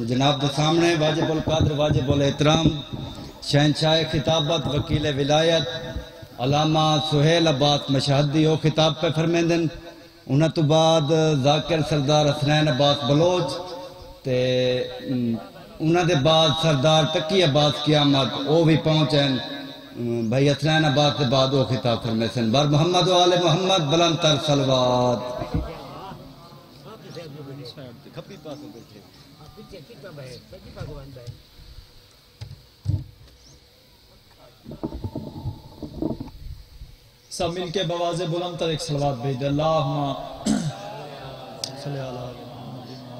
جناب کے سامنے واجب القدر واجب الاحترام شہنشاہ خطابت وکیل ولایت علامہ سہیل عباس مشہدی وہ خطاب پہ فرمیندن. انہاں تو بعد ذاکر سردار حسنین عباس بلوچ تے انہاں دے بعد سردار تقی عباس قیامت وہ بھی پہنچیں. بھائی حسنین عباس دے بعد وہ خطاب فرمے سن. بر محمد و آل محمد بلند تر صلوات. سب مل کے بواز بلند تر ایک صلوات بھیج دے. اللہم صلی اللہ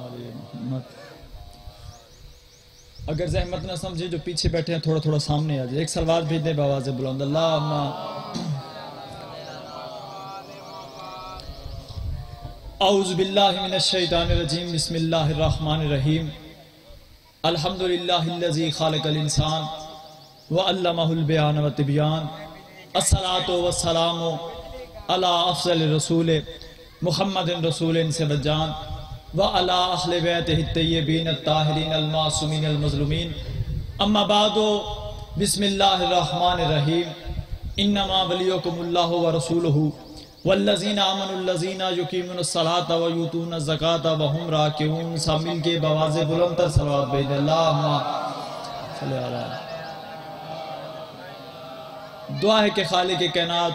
علیہ محمد. اگر زحمت نہ سمجھے جو پیچھے بیٹھے ہیں تھوڑا تھوڑا سامنے آ جائے. ایک صلوات بھیج دے بواز بلند. اللہم اعوذ باللہ من الشیطان الرجیم. بسم اللہ الرحمن الرحیم. الحمدللہ الذی خالق الانسان وعلمہ البیان والتبیان. الصلاۃ والسلام علی افضل رسول محمد رسول سے بجان وعلی اہل بیتہ الطیبین الطاہرین المعصومین المظلومین. اما بعد بسم اللہ الرحمن الرحیم. انما ولیکم اللہ ورسولہ والذین آمنوا الذین یقیمون الصلاۃ ویؤتون الزکاۃ وہم راکعون. سب مل کے بواز بلند تر صلوات بھیج دے. اللہم صلی اللہ علیہ. دعا ہے کہ خالق کائنات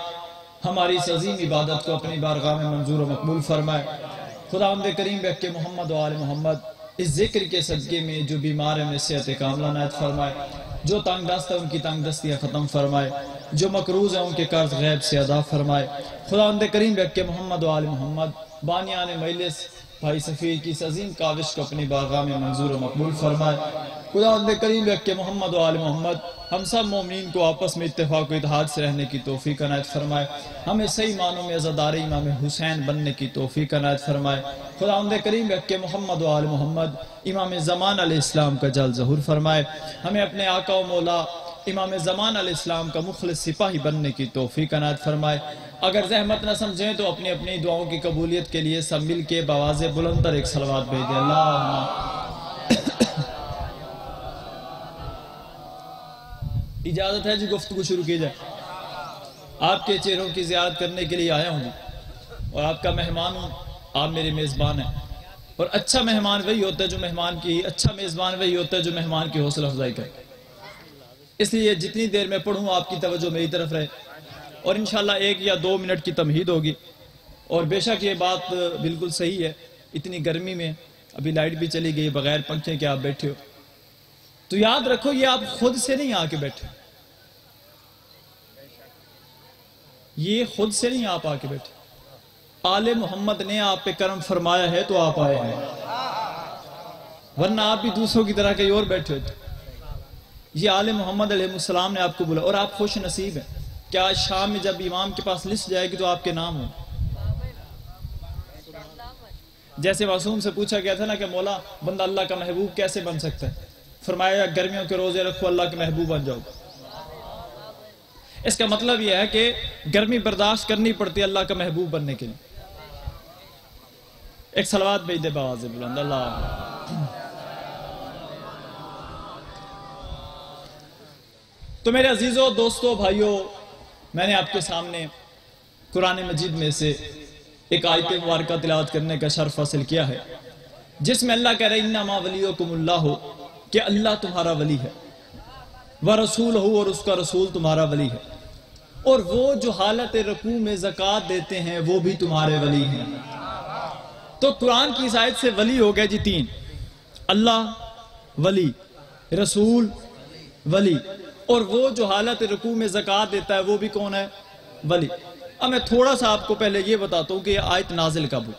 ہماری اس عظیم عبادت کو اپنی بارگاہ میں منظور و مقبول فرمائے. خداوند کریم بحق محمد و آل محمد اس ذکر کے صدقے میں جو بیمار ہیں صحت کاملہ عنایت فرمائے. جو تنگ دست ہے ان کی تنگ دستیاں ختم فرمائے. جو مقروض ہیں ان کے قرض غیب سے ادا فرمائے. خداوند کریم بحق محمد و آل محمد بانیان مجلس بھائی سفیر کی اس عظیم کاوش کو اپنی بارگاہ میں منظور و مقبول فرمائے. خداوند کریم بحق محمد و آل محمد ہم سب مومنین کو آپس میں اتفاق و اتحاد سے رہنے کی توفیق عنایت فرمائے. ہمیں صحیح معنوں میں عزادار امام حسین بننے کی توفیق عنایت فرمائے. خداوند کریم بحق محمد و آل محمد امام زمان علیہ السلام کا جل ظہور فرمائے. ہمیں اپنے آقا و مولا امام زمان علیہ السلام کا مخلص سپاہی بننے کی توفیق عنایت فرمائے. اگر زحمت نہ سمجھیں تو اپنی اپنی دعاؤں کی قبولیت کے لیے سب مل کے بواز بلند تر ایک صلوات بھیج دیں. اللہم اجازت ہے جی گفتگو شروع کی جائے. آپ کے چہروں کی زیارت کرنے کے لیے آیا ہوں اور آپ کا مہمان ہوں. آپ میرے میزبان ہیں اور اچھا مہمان وہی ہوتا ہے جو مہمان کی اچھا میزبان وہی ہوتا ہے جو مہمان کی حوصلہ افزائی کرے. اس لیے جتنی دیر میں پڑھوں آپ کی توجہ میری طرف رہے اور انشاءاللہ 1 یا 2 منٹ کی تمہید ہوگی. اور بے شک یہ بات بالکل صحیح ہے. اتنی گرمی میں ابھی لائٹ بھی چلی گئی بغیر پنکھے کے آپ بیٹھے ہو تو یاد رکھو یہ آپ خود سے نہیں آ کے بیٹھے. یہ خود سے نہیں آپ آ کے بیٹھے. آل محمد نے آپ پہ کرم فرمایا ہے تو آپ آئے ہیں ورنہ آپ بھی دوسروں کی طرح کہیں اور بیٹھے ہوتے. یہ آل محمد علیہ السلام نے آپ کو بولا اور آپ خوش نصیب ہیں کہ آج شام میں جب امام کے پاس لسٹ جائے گی تو آپ کے نام ہوں. جیسے معصوم سے پوچھا گیا تھا نا کہ مولا بندہ اللہ کا محبوب کیسے بن سکتا ہے؟ فرمایا گرمیوں کے روزے رکھو اللہ کے محبوب بن جاؤ. اس کا مطلب یہ ہے کہ گرمی برداشت کرنی پڑتی ہے اللہ کا محبوب بننے کے لیے. ایک صلوات بھیج دے بواز بلند. اللہ تو میرے عزیزوں دوستوں بھائیوں میں نے آپ کے سامنے قرآن مجید میں سے ایک آیت مبارکہ تلاوت کرنے کا شرف حاصل کیا ہے جس میں اللہ کہہ رہے انما ولیکم اللہ کہ اللہ تمہارا ولی ہے ورسولہ اور اس کا رسول تمہارا ولی ہے اور وہ جو حالت رکوع میں زکوٰۃ دیتے ہیں وہ بھی تمہارے ولی ہیں. تو قرآن کی اس آیت سے ولی ہو گئے جی 3. اللہ ولی, رسول ولی, اور وہ جو حالت رکوع میں زکوٰۃ دیتا ہے وہ بھی کون ہے؟ ولی. اب میں تھوڑا سا آپ کو پہلے یہ بتاتا ہوں کہ یہ آیت نازل کب ہو,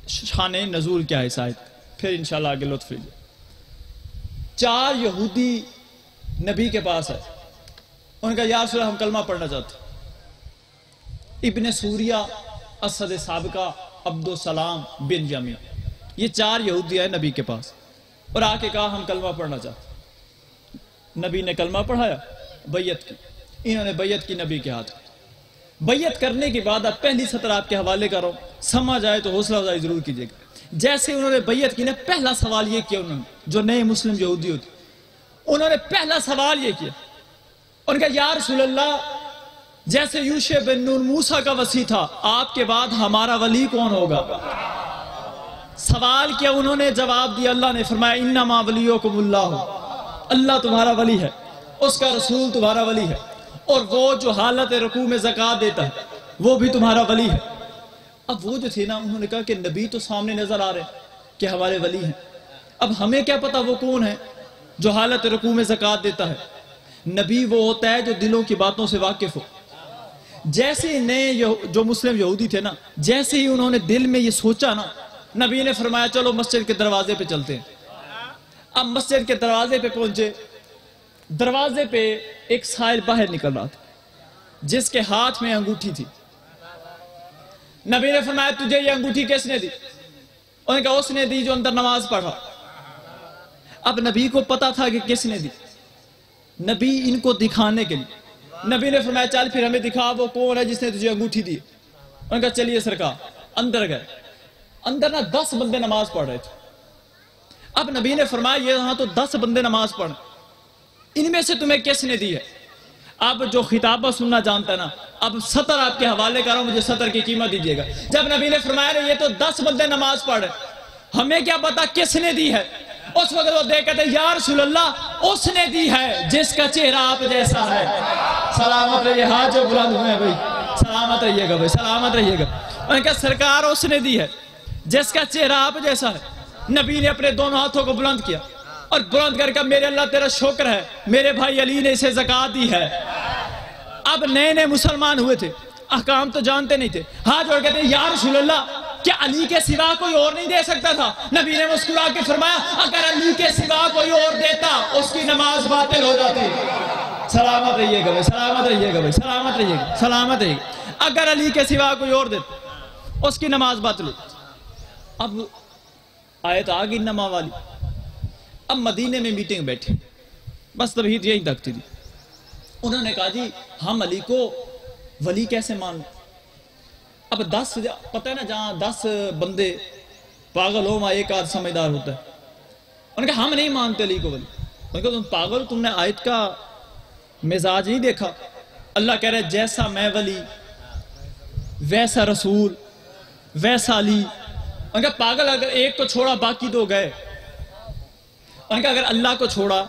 شان نزول کیا ہے اس آیت, پھر انشاءاللہ آگے لطف لیجیے. 4 یہودی نبی کے پاس ہے, ان کا یا رسول اللہ ہم کلمہ پڑھنا چاہتے. ابن سوریہ, اسد سابقہ, عبدالسلام بن جمی, یہ 4 یہودی آئے نبی کے پاس اور آ کے کہا ہم کلمہ پڑھنا چاہتے. نبی نے کلمہ پڑھایا, بیعت کی, انہوں نے بیعت کی نبی کے ہاتھ. بیعت کرنے کے بعد اب پہلی سطر آپ کے حوالے کر رہا ہوں, سمجھ آئے تو حوصلہ افزائی ضرور کیجیے گا. جیسے انہوں نے بیعت کی نا, پہلا سوال یہ کیا انہوں نے, جو نئے مسلم یہودی ہوتے, انہوں نے پہلا سوال یہ کیا, ان کا یا رسول اللہ جیسے یوشع بن نون موسیٰ کا وصی تھا, آپ کے بعد ہمارا ولی کون ہوگا؟ سوال کیا انہوں نے, جواب دیا, اللہ نے فرمایا انما ولیکم اللہ, اللہ تمہارا ولی ہے, اس کا رسول تمہارا ولی ہے, اور وہ جو حالت رکوع میں زکوٰۃ دیتا ہے وہ بھی تمہارا ولی ہے. اب وہ جو تھے نا, انہوں نے کہا کہ نبی تو سامنے نظر آ رہے ہیں کہ ہمارے ولی ہیں, اب ہمیں کیا پتا وہ کون ہے جو حالت رکوع میں زکوٰۃ دیتا ہے. نبی وہ ہوتا ہے جو دلوں کی باتوں سے واقف ہو. جیسے نئے جو مسلم یہودی تھے نا, جیسے ہی انہوں نے دل میں یہ سوچا نا, نبی نے فرمایا چلو مسجد کے دروازے پہ چلتے ہیں. اب مسجد کے دروازے پہ پہنچے, دروازے پہ ایک سائل باہر نکل رہا تھا جس کے ہاتھ میں انگوٹھی تھی. نبی نے فرمایا تجھے یہ انگوٹھی کس نے دی؟ انہوں نے کہا اس نے دی جو اندر نماز پڑھا. اب نبی کو پتا تھا کہ کس نے دی, نبی ان کو دکھانے کے لیے نبی نے فرمایا چل پھر ہمیں دکھا وہ کون ہے جس نے تجھے انگوٹھی دی. انہوں نے کہا چلیے سرکار. اندر گئے, اندر نا 10 بندے نماز پڑھ رہے تھے. اب نبی نے فرمایا یہ ہاں تو 10 بندے نماز پڑھ, ان میں سے تمہیں کس نے دی ہے؟ اب جو خطابہ سننا جانتا ہے نا, اب سطر آپ کے حوالے کر رہا ہوں, مجھے سطر کی قیمت دیجیے گا. جب نبی نے فرمایا یہ تو 10 بندے نماز پڑھ رہے, ہمیں کیا پتا کس نے دی ہے؟ اس وقت وہ دیکھ کہتے ہیں یا رسول اللہ اس نے دی ہے جس کا چہرہ آپ جیسا ہے. سلامت رہیے, ہاتھ جو بلند ہوئے ہیں بھائی, سلامت رہیے گا بھائی, سلامت رہیے گا. انہوں نے کہا سرکار اس نے دی ہے جس کا چہرہ آپ جیسا ہے. نبی نے اپنے دونوں ہاتھوں کو بلند کیا اور بلند کر کے میرے اللہ تیرا شکر ہے میرے بھائی علی نے اسے زکوٰۃ دی ہے. اب نئے نئے مسلمان ہوئے تھے, احکام تو جانتے نہیں تھے. ہاتھ جوڑ کہتے ہیں یا رسول اللہ کیا علی کے سوا کوئی اور نہیں دے سکتا تھا؟ نبی نے مسکرا کے فرمایا اگر علی کے سوا کوئی اور دیتا اس کی نماز باطل ہو جاتی. سلامت رہیے گا بھائی, سلامت رہیے گا بھائی, سلامت رہیے گا, سلامت رہیے گا. اگر علی کے سوا کوئی اور دیتا اس کی نماز باطل ہو. اب آیت آ گئی نما والی. اب مدینے میں میٹنگ بیٹھے, بس توحید یہی تک تھی. انہوں نے کہا جی ہم علی کو ولی کیسے مان لیں؟ اب 10 پتہ ہے نا, جہاں 10 بندے پاگل ہو وہاں ایک آدھ سمجھدار ہوتا ہے. انہوں نے کہا ہم نہیں مانتے علی کو ولی. انہوں نے کہا تم پاگل, تم نے آیت کا مزاج نہیں دیکھا؟ اللہ کہہ رہا ہے جیسا میں ولی ویسا رسول ویسا علی. انہوں نے کہا پاگل اگر ایک کو چھوڑا باقی 2 گئے. انہوں نے کہا اگر اللہ کو چھوڑا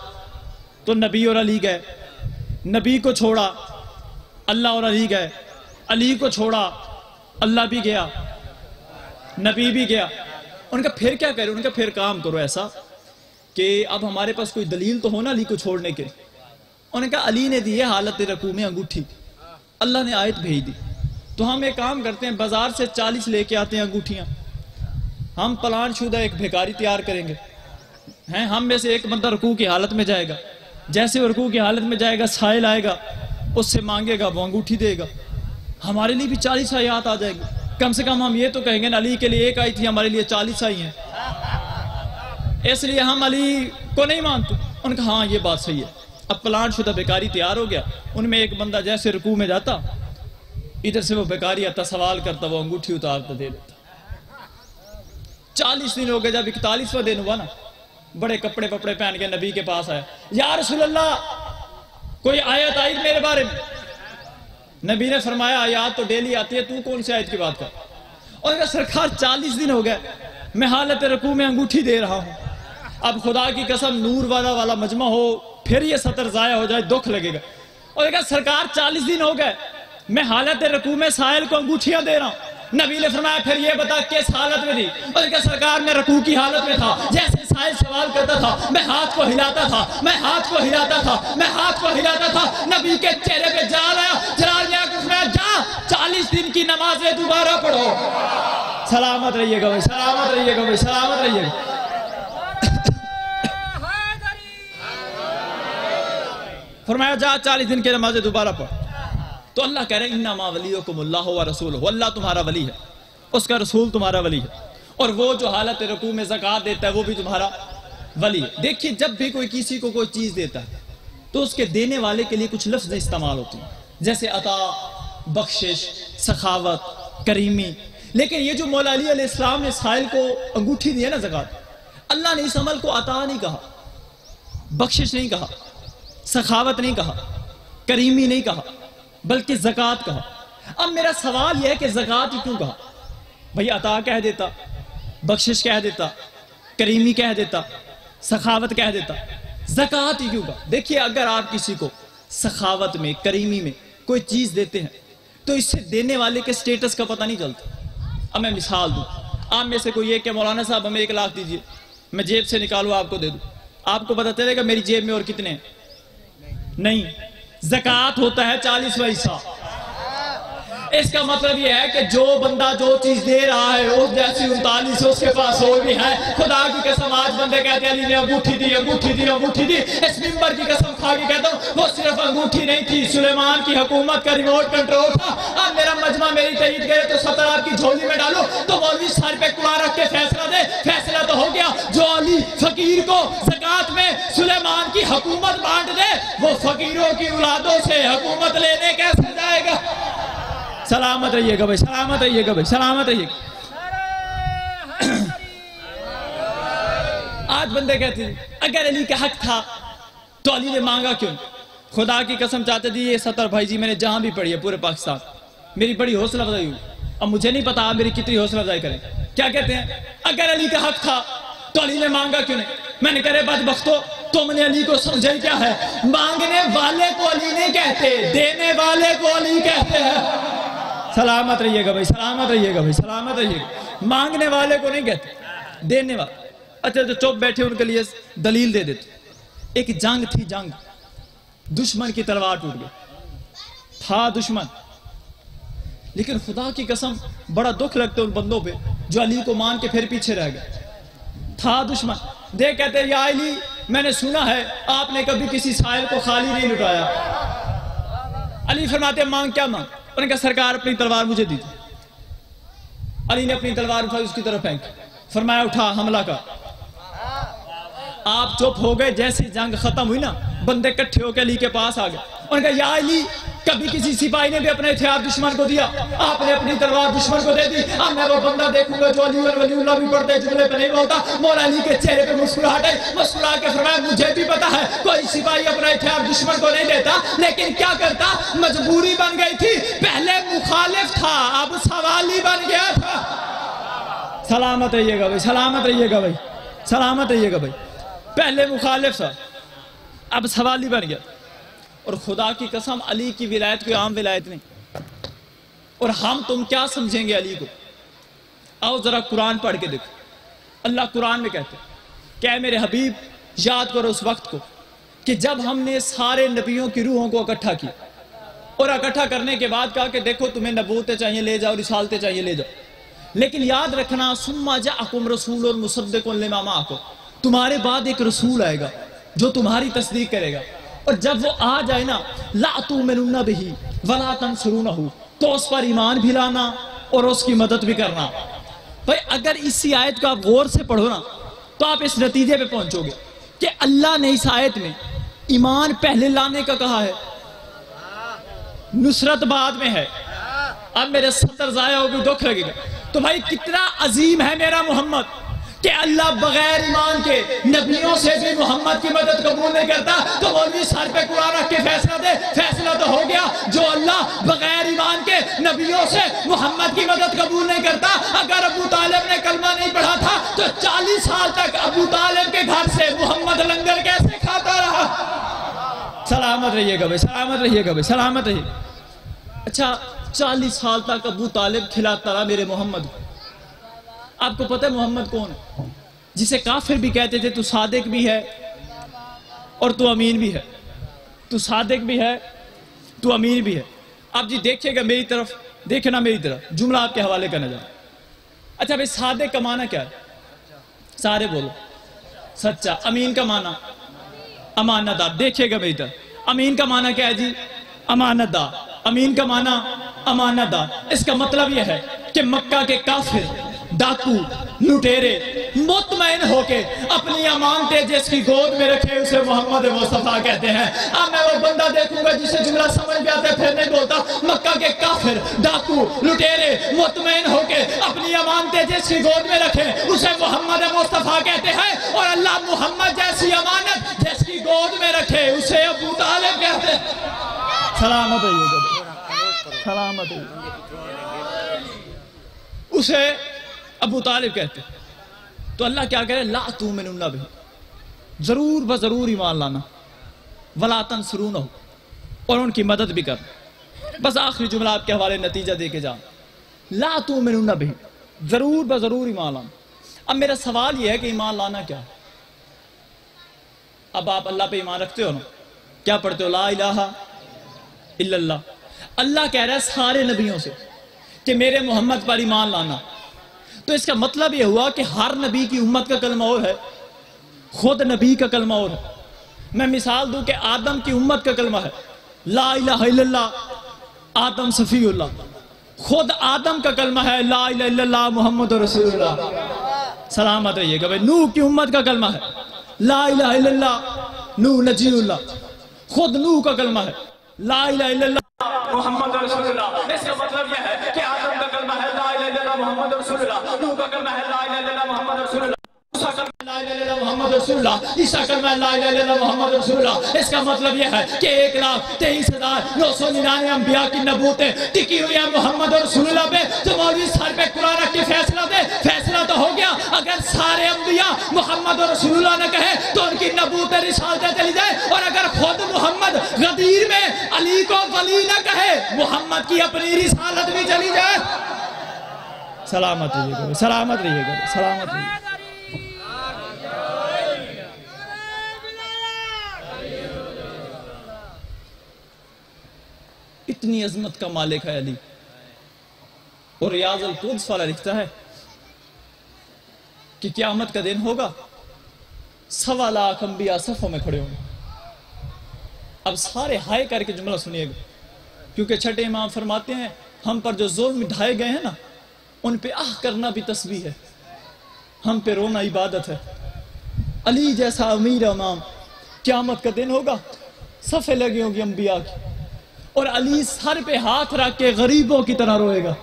تو نبی اور علی گئے, نبی کو چھوڑا اللہ اور علی گئے, علی کو چھوڑا اللہ بھی گیا, نبی بھی گیا. ان کا پھر کیا کرے؟ ان کا پھر کام کرو ایسا کہ اب ہمارے پاس کوئی دلیل تو ہونا علی کو چھوڑنے کے. انہوں نے کہا علی نے دی ہے حالت رکوع میں انگوٹھی, اللہ نے آیت بھیج دی, تو ہم ایک کام کرتے ہیں بازار سے 40 لے کے آتے ہیں انگوٹھیاں, ہم پلان شدہ ایک بھیکاری تیار کریں گے, ہیں ہم میں سے ایک بندہ رکوع کی حالت میں جائے گا, جیسے وہ رکوع کی حالت میں جائے گا سائل آئے گا, اس سے مانگے گا, وہ انگوٹھی دے گا, ہمارے لیے بھی 40 آیات آ جائے گی. کم سے کم ہم یہ تو کہیں گے نا علی کے لیے 1 آئی تھی, ہمارے لیے 40 آئی ہیں, اس لیے ہم علی کو نہیں مانتے. ان کا ہاں یہ بات صحیح ہے. اب پلان شدہ بیکاری تیار ہو گیا. ان میں ایک بندہ جیسے رکوع میں جاتا, ادھر سے وہ بیکاری آتا, سوال کرتا, وہ انگوٹھی اتارتا دے دیتا. 40 دن ہو گئے. جب 41واں دن ہوا نا, بڑے کپڑے پپڑے پہن کے نبی کے پاس آیا, یا رسول اللہ کوئی آیت آئی میرے بارے میں؟ نبی نے فرمایا آیات تو ڈیلی آتی ہے, تو کون سی آیت کی بات کر؟ اور کہا سرکار 40 دن ہو گئے میں حالت رکوع میں انگوٹھی دے رہا ہوں, اب خدا کی قسم نور والا مجمع ہو پھر یہ سطر ضائع ہو جائے دکھ لگے گا. اور کہا سرکار 40 دن ہو گئے میں حالت رکوع میں سائل کو انگوٹھیاں دے رہا ہوں. نبی نے فرمایا پھر یہ بتا کس حالت میں تھی؟ اور کہا سرکار میں رکوع کی حالت میں تھا, جیسے سائل سوال کرتا تھا میں ہاتھ کو ہلاتا تھا, میں ہاتھ کو ہلاتا تھا, میں ہاتھ کو ہلاتا تھا. نبی کے چہرے پہ جلال آیا, جلال آیا کہ فرمایا جا 40 دن کی نمازیں دوبارہ پڑھو. سلامت رہیے گا بھائی, سلامت رہیے گا بھائی, سلامت رہیے گا. فرمایا جا 40 دن کی نمازیں دوبارہ پڑھ. تو اللہ کہہ رہے ہیں انما ولیکم اللہ و رسولہ, اللہ تمہارا ولی ہے, اس کا رسول تمہارا ولی ہے, اور وہ جو حالت رکوع میں زکوٰۃ دیتا ہے وہ بھی تمہارا ولی ہے. دیکھیے جب بھی کوئی کسی کو کوئی چیز دیتا ہے تو اس کے دینے والے کے لیے کچھ لفظ استعمال ہوتے ہیں, جیسے عطا, بخشش، سخاوت، کریمی. لیکن یہ جو مولا علی علیہ السلام نے سائل کو انگوٹھی دی ہے نا زکوٰۃ، اللہ نے اس عمل کو عطا نہیں کہا، بخشش نہیں کہا، سخاوت نہیں کہا، کریمی نہیں کہا، بلکہ زکوٰۃ کہا. اب میرا سوال یہ ہے کہ زکوٰۃ کیوں کہا؟ بھئی عطا کہہ دیتا، بخشش کہہ دیتا، کریمی کہہ دیتا، سخاوت کہہ دیتا، زکوٰۃ ہی کیوں کہا؟ دیکھیے اگر آپ کسی کو سخاوت میں، کریمی میں کوئی چیز دیتے ہیں تو اس سے دینے والے کے سٹیٹس کا پتہ نہیں چلتا. اب میں مثال دوں، آپ میں سے کوئی یہ کہ مولانا صاحب ہمیں 1 لاکھ دیجئے، میں جیب سے نکالوں آپ کو دے دوں، آپ کو پتہ چلے گا میری جیب میں اور کتنے ہیں؟ نہیں. زکوٰۃ ہوتا ہے 40واں حصہ. اس کا مطلب یہ ہے کہ جو بندہ جو چیز دے رہا ہے اس جیسی 39 اس کے پاس اور بھی ہے. خدا کی قسم آج بندے کہتے ہیں علی نے انگوٹھی دی، انگوٹھی دی، انگوٹھی دی. اس ممبر کی قسم کھا کے کہتا ہوں وہ صرف انگوٹھی نہیں تھی، سلیمان کی حکومت کا ریموٹ کنٹرول تھا. اب میرا مجمع میری تائید کرے تو 70 آپ کی جھولی میں ڈالو تو مولوی سر پہ قرآن رکھ کے فیصلہ دے. فیصلہ تو ہو گیا. جو علی فقیر کو زکوٰۃ میں سلیمان کی حکومت بانٹ دے وہ فقیروں کی اولادوں سے حکومت لینے کیسے جائے گا؟ سلامت رہیے گا بھائی، سلامت رہیے گا بھائی، سلامت رہیے گا. آج بندے کہتے ہیں اگر علی کا حق تھا تو علی نے مانگا کیوں؟ خدا کی قسم چاہتے جی یہ 70 بھائی جی میں نے جہاں بھی پڑھی ہے پورے پاکستان، میری بڑی حوصلہ افزائی ہوئی. اب مجھے نہیں پتا آپ میری کتنی حوصلہ افزائی کریں. کیا کہتے ہیں اگر علی کا حق تھا تو علی نے مانگا کیوں نہیں؟ میں نے کہا بدبختو تم نے علی کو سمجھے کیا ہے؟ مانگنے والے کو علی نہیں کہتے، دینے والے کو علی کہتے ہیں. سلامت رہیے گا بھائی، سلامت رہیے گا بھائی، سلامت رہیے گا. مانگنے والے کو نہیں کہتے، دینے والے. اچھا جو چپ بیٹھے ان کے لیے دلیل دے دیتے. ایک جنگ تھی، جنگ، دشمن کی تلوار ٹوٹ گئی، تھا دشمن. لیکن خدا کی قسم بڑا دکھ لگتا ان بندوں پہ جو علی کو مان کے پھر پیچھے رہ گئے. تھا دشمن، دے کہتے یا علی میں نے سنا ہے آپ نے کبھی کسی سائل کو خالی نہیں لٹایا. علی فرماتے مانگ کیا مانگ؟ انہوں نے کہا سرکار اپنی تلوار مجھے دی تھی. علی نے اپنی تلوار اٹھائی اس کی طرف پھینکی، فرمایا اٹھا حملہ کر. آپ چپ ہو گئے. جیسے جنگ ختم ہوئی نا بندے کٹھے ہو کے علی کے پاس آ گئے. انہوں نے کہا یا علی کبھی کسی سپاہی نے بھی اپنے ہتھیار دشمن کو دیا؟ آپ نے اپنی تلوار دشمن کو دے دی. اب میں وہ بندہ دیکھوں گا جو علی اور ولی اللہ بھی پڑھتے جملے پہ نہیں بولتا. مولا علی کے چہرے پہ مسکراہٹ آئی، مسکرا کے فرمایا مجھے بھی پتا ہے کوئی سپاہی اپنا ہتھیار دشمن کو نہیں دیتا، لیکن کیا کرتا؟ مجبوری بن گئی تھی. پہلے مخالف تھا اب سوالی بن گیا تھا. سلامت رہیے گا بھائی، سلامت رہیے گا بھائی، سلامت رہیے گا بھائی. پہلے مخالف تھا اب سوالی بن گیا. اور خدا کی قسم علی کی ولایت کوئی عام ولایت نہیں. اور ہم تم کیا سمجھیں گے علی کو؟ آؤ ذرا قرآن پڑھ کے دیکھو. اللہ قرآن میں کہتے ہیں کہ اے میرے حبیب یاد کرو اس وقت کو کہ جب ہم نے سارے نبیوں کی روحوں کو اکٹھا کیا اور اکٹھا کرنے کے بعد کہا کہ دیکھو تمہیں نبوتیں چاہیے لے جاؤ، رسالتیں چاہیے لے جاؤ، لیکن یاد رکھنا ثم جاءکم رسول مصدق لما معکم، تمہارے بعد ایک رسول آئے گا جو تمہاری تصدیق کرے گا. اور جب وہ آ جائے نا لا تؤمنون بہ ولا تنصرونہ، تو اس پر ایمان بھی لانا اور اس کی مدد بھی کرنا. بھائی اگر اسی آیت کو آپ غور سے پڑھو نا تو آپ اس نتیجے پہ پہنچو گے کہ اللہ نے اس آیت میں ایمان پہلے لانے کا کہا ہے، نصرت بعد میں ہے. اب میرے 70 ضائع ہو بھی دکھ لگے گا. تو بھائی کتنا عظیم ہے میرا محمد کہ اللہ بغیر ایمان کے نبیوں سے بھی محمد کی مدد قبول نہیں کرتا. تو مولوی سر پہ قرآن رکھ کے فیصلہ دے. فیصلہ تو ہو گیا. جو اللہ بغیر ایمان کے نبیوں سے محمد کی مدد قبول نہیں کرتا. اگر ابو طالب نے کلمہ نہیں پڑھا تھا تو 40 سال تک ابو طالب کے گھر سے محمد لنگر کیسے کھاتا رہا؟ سلامت رہیے گا بھائی، سلامت رہیے گا بھائی، سلامت رہیے. اچھا 40 سال تک ابو طالب کھلاتا رہا میرے محمد کو. آپ کو پتہ ہے محمد کون ہے؟ جسے کافر بھی کہتے تھے تو صادق بھی ہے اور تو امین بھی ہے، تو صادق بھی ہے تو امین بھی ہے. آپ جی دیکھیے گا میری طرف، دیکھنا میری طرف، جملہ آپ کے حوالے کرنا جائے. اچھا بھائی صادق کا معنی کیا ہے؟ سارے بولو. سچا. امین کا معنی امانت دار. دیکھیے گا میری طرف. امین کا معنی کیا ہے جی؟ امانت دار. امین کا معنی امانت دار. اس کا مطلب یہ ہے کہ مکہ کے کافر، ڈاکو، لٹیرے، مطمئن ہو کے اپنی امانتیں جس کی گود میں رکھے اسے محمد مصطفیٰ کہتے ہیں۔ اب میں وہ بندہ دیکھوں گا جسے جملہ سمجھ میں آتا ہے پھر نہیں بولتا، مکہ کے کافر، ڈاکو، لٹیرے مطمئن ہو کے اپنی امانتیں جس کی گود میں رکھے اسے محمد مصطفیٰ کہتے ہیں، اور اللہ محمد جیسی امانت جس کی گود میں رکھے اسے ابو طالب کہتے ہیں۔ سلامت رہیے گا، سلامت رہیے گا، اسے ابو طالب کہتے ہیں۔ تو اللہ کیا کہہ رہے؟ لا تؤمنون بہ، ضرور بضرور ایمان لانا، ولا تنصرونہ، اور ان کی مدد بھی کرنا۔ بس آخری جملہ آپ کے حوالے نتیجہ دے کے جاؤں، لا تؤمنون بہ، ضرور بضرور ایمان لانا۔ اب میرا سوال یہ ہے کہ ایمان لانا کیا ہے؟ اب آپ اللہ پہ ایمان رکھتے ہو نا، کیا پڑھتے ہو؟ لا الہ الا اللہ۔ اللہ کہہ رہا ہے سارے نبیوں سے کہ میرے محمد پر ایمان لانا، تو اس کا مطلب یہ ہوا کہ ہر نبی کی امت کا کلمہ اور ہے، خود نبی کا کلمہ اور ہے۔ میں مثال دوں کہ آدم کی امت کا کلمہ ہے لا الہ الا اللہ، آدم صفی اللہ، خود آدم کا کلمہ ہے لا الہ الا اللہ محمد رسول اللہ۔ سلامت رہیے گا بھائی۔ نوح کی امت کا کلمہ ہے لا الہ الا اللہ نوح نجی اللہ، خود نوح کا کلمہ ہے لا الہ الا اللہ محمد رسول اللہ۔ اس کا مطلب یہ ہے کہ آدم کا کلمہ ہے لا الہ الا اللہ محمد رسول اللہ، نوح کا کلمہ ہے لا الہ الا اللہ محمد رسول اللہ، موسیٰ کا کلمہ لا الہ الا اللہ محمد رسول اللہ، عیسیٰ کا کلمہ لا الہ الا اللہ محمد رسول اللہ۔ اس کا مطلب یہ ہے کہ 1,23,999 انبیاء کی نبوتیں ٹکی ہوئی ہیں محمد رسول اللہ پہ۔ تو مولوی سر پہ قرآن رکھ کے فیصلہ دے، فیصلہ تو ہو گیا۔ اگر سارے انبیاء محمد رسول اللہ نے کہے تو ان کی نبوت رسالتیں چلی جائے، اور اگر خود محمد غدیر میں علی کو ولی نہ کہے محمد کی اپنی رسالت بھی چلی جائے۔ سلامت رہیے گا، سلامت رہیے گا، سلامت رہیے گا۔ اتنی عظمت کا مالک ہے علی، اور ریاض القدس والا لکھتا ہے کہ قیامت کا دن ہوگا، 1.25 لاکھ انبیاء صفوں میں کھڑے ہوں گے۔ اب سارے ہائے کر کے جملہ سنیے گا، کیونکہ چھٹے امام فرماتے ہیں ہم پر جو ظلم ڈھائے گئے ہیں نا، ان پہ آہ کرنا بھی تسبیح ہے، ہم پہ رونا عبادت ہے۔ علی جیسا امیر امام، قیامت کا دن ہوگا، صفیں لگی ہوں گی انبیاء کی، اور علی سر پہ ہاتھ رکھ کے غریبوں کی طرح روئے گا۔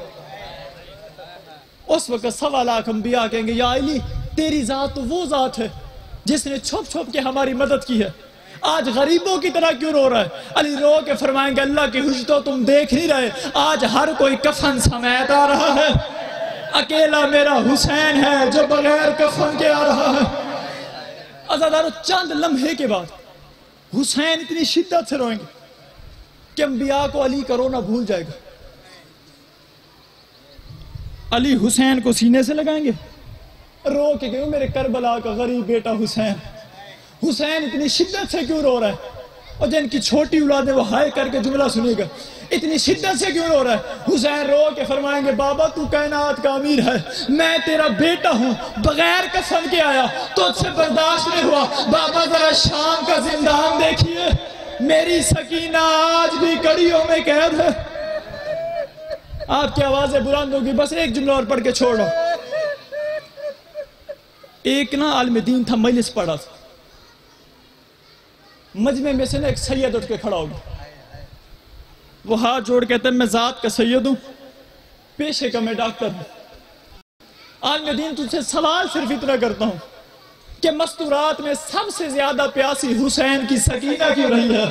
اس وقت 1.25 لاکھ انبیاء کہیں گے یا علی تیری ذات تو وہ ذات ہے جس نے چھپ چھپ کے ہماری مدد کی ہے، آج غریبوں کی طرح کیوں رو رہا ہے؟ علی رو کے فرمائیں گے اللہ کی حجتوں تم دیکھ نہیں رہے، آج ہر کوئی کفن سمیت آ رہا ہے، اکیلا میرا حسین ہے جو بغیر کفن کے آ رہا ہے۔ عزادارو، چند لمحے کے بعد حسین اتنی شدت سے روئیں گے کہ انبیاء کو علی کا رونا بھول جائے گا۔ علی حسین کو سینے سے لگائیں گے، رو کے کہو میرے کربلا کا غریب بیٹا حسین۔ حسین اتنی شدت سے کیوں رو رہا ہے؟ اور جن کی چھوٹی اولادیں وہ ہائے کر کے جملہ سنے گا، اتنی شدت سے کیوں رو رہا ہے؟ حسین رو کے فرمائیں گے بابا تو کائنات کا امیر ہے، میں تیرا بیٹا ہوں، بغیر کفن کے آیا، تجھ سے برداشت نہیں ہوا، بابا ذرا شام کا زندان دیکھیے، میری سکینہ آج بھی کڑیوں میں قید ہے۔ آپ کی آوازیں بلند ہوگی، بس ایک جملہ اور پڑھ کے چھوڑو۔ ایک نا عالم دین تھا، مجلس پڑھا تھا، مجمع میں سے نا ایک سید اٹھ کے کھڑا ہوگا، وہ ہاتھ جوڑ کہتا ہے میں ذات کا سید ہوں، پیشے کا میں ڈاکٹر ہوں۔ عالم دین تجھ سے سوال صرف اتنا کرتا ہوں کہ مستورات میں سب سے زیادہ پیاسی حسین کی سکینہ کیوں رہی ہے؟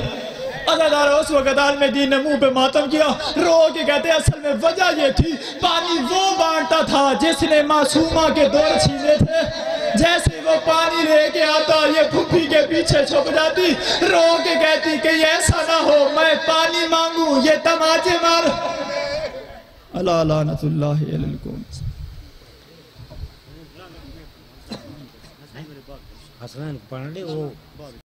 عزادارہ، اس وقت عالم دین نے منہ پہ ماتم کیا، رو کے کہتے ہیں اصل میں وجہ یہ تھی پانی وہ بانٹا تھا جس نے معصومہ کے دور چھینے تھے، جیسے وہ پانی لے کے آتا یہ پھپھی کے پیچھے چھپ جاتی، رو کے کہتی کہ یہ ایسا نہ ہو میں پانی مانگوں یہ تماچے مار۔ اللہ لعنت اللہ علیکم۔ حسنین پڑھ لی وہ